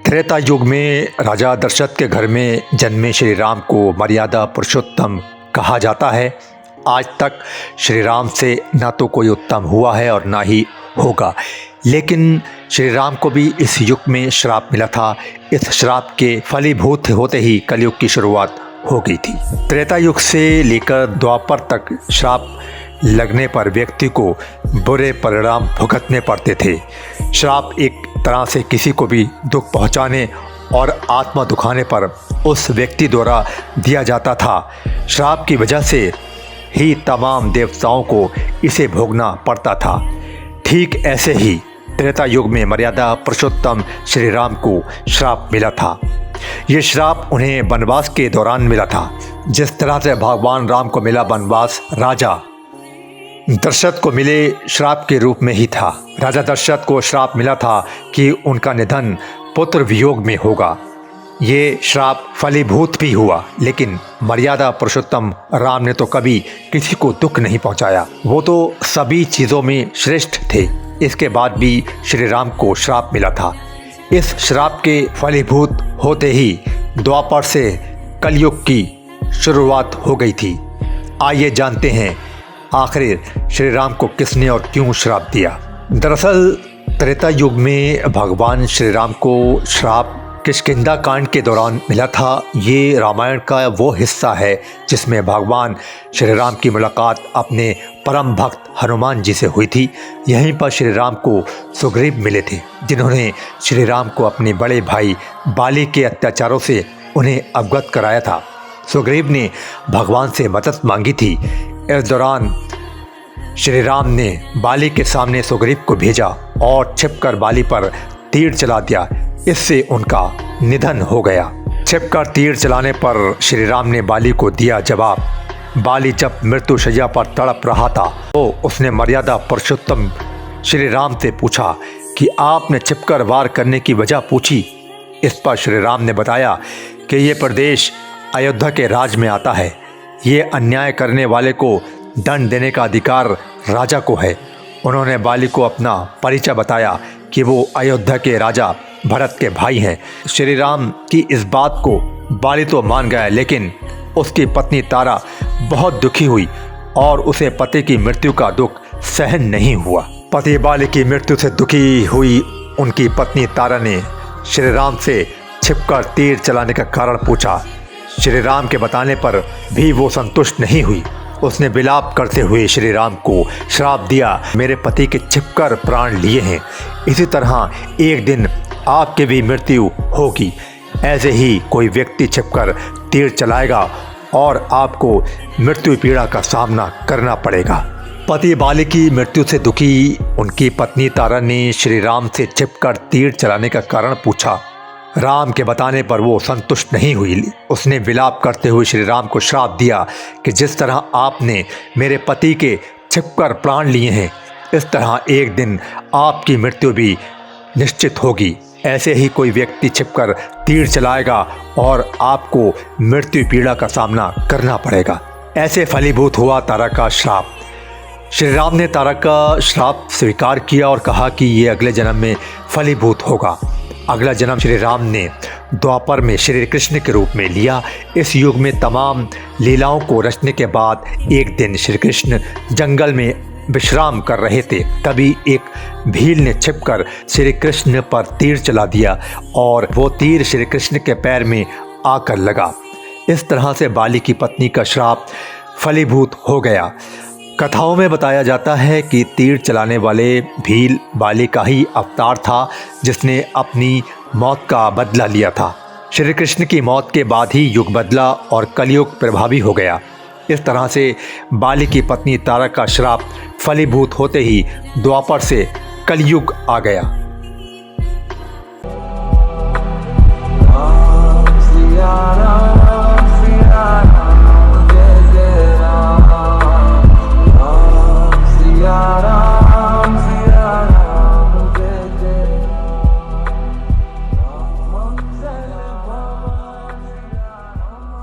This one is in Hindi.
त्रेता युग में राजा दशरथ के घर में जन्मे श्री राम को मर्यादा पुरुषोत्तम कहा जाता है। आज तक श्री राम से ना तो कोई उत्तम हुआ है और ना ही होगा, लेकिन श्री राम को भी इस युग में श्राप मिला था। इस श्राप के फलीभूत होते ही कलयुग की शुरुआत हो गई थी। त्रेता युग से लेकर द्वापर तक श्राप लगने पर व्यक्ति को बुरे परिणाम भुगतने पड़ते थे। श्राप एक तरह से किसी को भी दुख पहुंचाने और आत्मा दुखाने पर उस व्यक्ति द्वारा दिया जाता था। श्राप की वजह से ही तमाम देवताओं को इसे भोगना पड़ता था। ठीक ऐसे ही त्रेता युग में मर्यादा पुरुषोत्तम श्री राम को श्राप मिला था। ये श्राप उन्हें वनवास के दौरान मिला था। जिस तरह से भगवान राम को मिला वनवास, राजा दशरथ को मिले श्राप के रूप में ही था। राजा दशरथ को श्राप मिला था कि उनका निधन पुत्र वियोग में होगा। ये श्राप फलीभूत भी हुआ, लेकिन मर्यादा पुरुषोत्तम राम ने तो कभी किसी को दुख नहीं पहुंचाया। वो तो सभी चीज़ों में श्रेष्ठ थे। इसके बाद भी श्री राम को श्राप मिला था। इस श्राप के फलीभूत होते ही द्वापर से कलयुग की शुरुआत हो गई थी। आइए जानते हैं आखिर श्री राम को किसने और क्यों श्राप दिया। दरअसल त्रेता युग में भगवान श्री राम को श्राप किष्किंधा कांड के दौरान मिला था। ये रामायण का वो हिस्सा है जिसमें भगवान श्री राम की मुलाकात अपने परम भक्त हनुमान जी से हुई थी। यहीं पर श्री राम को सुग्रीव मिले थे, जिन्होंने श्री राम को अपने बड़े भाई बाली के अत्याचारों से उन्हें अवगत कराया था। सुग्रीव ने भगवान से मदद मांगी थी। इस दौरान श्री राम ने बाली के सामने सुग्रीव को भेजा और छिपकर बाली पर तीर चला दिया। इससे उनका निधन हो गया। छिपकर तीर चलाने पर श्री राम ने बाली को दिया जवाब। बाली जब मृत्यु शैया पर तड़प रहा था तो उसने मर्यादा पुरुषोत्तम श्री राम से पूछा कि आपने छिपकर वार करने की वजह पूछी। इस पर श्री राम ने बताया कि ये प्रदेश अयोध्या के राज में आता है। ये अन्याय करने वाले को दंड देने का अधिकार राजा को है। उन्होंने बाली को अपना परिचय बताया कि वो अयोध्या के राजा भरत के भाई हैं। श्री राम की इस बात को बाली तो मान गया, लेकिन उसकी पत्नी तारा बहुत दुखी हुई और उसे पति की मृत्यु का दुख सहन नहीं हुआ। पति बाली की मृत्यु से दुखी हुई उनकी पत्नी तारा ने श्री राम से छिपकर तीर चलाने का कारण पूछा। श्री राम के बताने पर भी वो संतुष्ट नहीं हुई। उसने विलाप करते हुए श्री राम को श्राप दिया, मेरे पति के छिपकर प्राण लिए हैं, इसी तरह एक दिन आपकी भी मृत्यु होगी। ऐसे ही कोई व्यक्ति छिपकर तीर चलाएगा और आपको मृत्यु पीड़ा का सामना करना पड़ेगा। पति बाली की मृत्यु से दुखी उनकी पत्नी तारा ने श्री राम से छिपकर तीर चलाने का कारण पूछा। राम के बताने पर वो संतुष्ट नहीं हुई। उसने विलाप करते हुए श्री राम को श्राप दिया कि जिस तरह आपने मेरे पति के छिपकर प्राण लिए हैं, इस तरह एक दिन आपकी मृत्यु भी निश्चित होगी। ऐसे ही कोई व्यक्ति छिपकर तीर चलाएगा और आपको मृत्यु पीड़ा का सामना करना पड़ेगा। ऐसे फलीभूत हुआ तारा का श्राप। श्री राम ने तारा का श्राप स्वीकार किया और कहा कि ये अगले जन्म में फलीभूत होगा। अगला जन्म श्री राम ने द्वापर में श्री कृष्ण के रूप में लिया। इस युग में तमाम लीलाओं को रचने के बाद एक दिन श्री कृष्ण जंगल में विश्राम कर रहे थे। तभी एक भील ने छिपकर श्री कृष्ण पर तीर चला दिया और वो तीर श्री कृष्ण के पैर में आकर लगा। इस तरह से बाली की पत्नी का श्राप फलीभूत हो गया। कथाओं में बताया जाता है कि तीर चलाने वाले भील बाली का ही अवतार था, जिसने अपनी मौत का बदला लिया था। श्री कृष्ण की मौत के बाद ही युग बदला और कलयुग प्रभावी हो गया। इस तरह से बाली की पत्नी तारा का श्राप फलीभूत होते ही द्वापर से कलयुग आ गया।